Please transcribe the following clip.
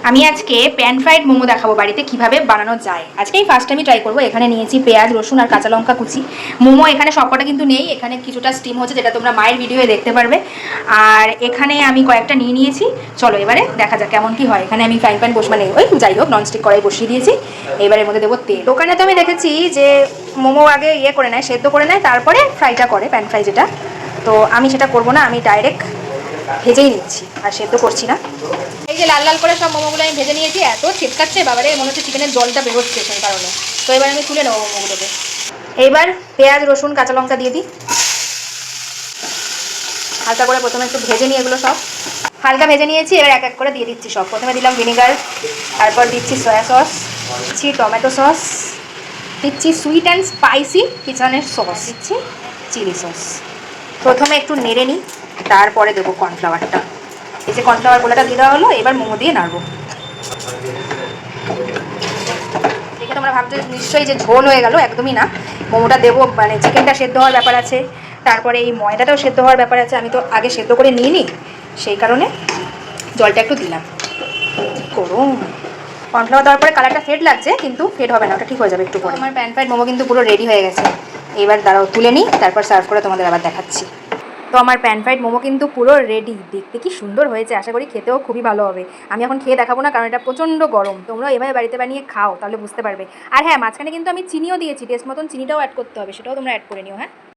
আমি আজকে pan fried momo দেখাবো বাড়িতে কিভাবে বানানো যায়। আজকেই ফার্স্ট আমি ট্রাই করবো। এখানে নিয়েছি পেঁয়াজ, রসুন আর কাঁচা লঙ্কা কুচি। মোমো এখানে সবকটা কিন্তু নেই, এখানে কিছুটা স্টিম হচ্ছে যেটা তোমরা মায়ের ভিডিওয়ে দেখতে পারবে। আর এখানে আমি কয়েকটা নিয়েছি। চলো এবারে দেখা যাক কেমন কি হয়। এখানে আমি ফ্রাইং প্যান মানে ওই যাই হোক ননস্টিক কড়াই বসিয়ে দিয়েছি। এবারে এর মধ্যে দেবো তেল। দোকানে তো আমি দেখেছি যে মোমো আগে করে নেয়, সেদ্ধ করে নেয়, তারপরে ফ্রাইটা করে, প্যান ফ্রাই যেটা। তো আমি সেটা করবো না, আমি ডাইরেক্ট ভেজেই নিচ্ছি, আর সেদ্ধ করছি না। এই যে লাল লাল করে সব মোমোগুলো আমি ভেজে নিয়েছি। এত ছিটকাচ্ছে বাবারে, মনে হচ্ছে চিকেনের জলটা বেরোচ্ছে সেই কারণে। তো এবার আমি তুলে নেবো মোমোগুলোকে। এইবার পেঁয়াজ, রসুন, কাঁচা লঙ্কা দিয়ে দিই। হালকা করে প্রথমে একটু ভেজে নিই, এগুলো সব হালকা ভেজে নিয়েছি। এবার এক এক করে দিয়ে দিচ্ছি সব। প্রথমে দিলাম ভিনেগার, তারপর দিচ্ছি সয়া সস, দিচ্ছি টমেটো সস, দিচ্ছি সুইট অ্যান্ড স্পাইসি কিচেনের সস, দিচ্ছি চিলি সস। প্রথমে একটু নেড়ে নিই, তারপরে দেবো কর্নফ্লাওয়ারটা। এই যে কর্নফ্লাওয়ার গোলাটা দিয়ে দেওয়া হলো, এবার মোমো দিয়ে নাড়বো। দেখে তোমরা ভাবছো নিশ্চয়ই যে ঝোল হয়ে গেল, একদমই না। মোমোটা দেবো মানে চিকেনটা সেদ্ধ হওয়ার ব্যাপার আছে, তারপরে এই ময়দাটাও সেদ্ধ হওয়ার ব্যাপার আছে। আমি তো আগে সেদ্ধ করে নিই নি, সেই কারণে জলটা একটু দিলাম। গরম কর্নফ্লাওয়ার দেওয়ার পরে কালারটা ফেড লাগছে, কিন্তু ফেড হবে না, ওটা ঠিক হয়ে যাবে একটু পরে। আমার প্যান ফ্রাইড মোমো কিন্তু পুরো রেডি হয়ে গেছে। এবার দাঁড়াও তুলে নিই, তারপর সার্ভ করে তোমাদের আবার দেখাচ্ছি। তো আমার প্যান ফ্রাইড মোমো কিন্তু পুরো রেডি। দেখতে কি সুন্দর হয়েছে, আশা করি খেতেও খুবই ভালো হবে। আমি এখন খেয়ে দেখাবো না, কারণ এটা প্রচণ্ড গরম। তোমরাও এভাবে বাড়িতে বানিয়ে খাও, তাহলে বুঝতে পারবে। আর হ্যাঁ, মাঝখানে কিন্তু আমি চিনিও দিয়েছি, টেস্ট মতন চিনিটাও অ্যাড করতে হবে, সেটাও তোমরা অ্যাড করে নিও। হ্যাঁ।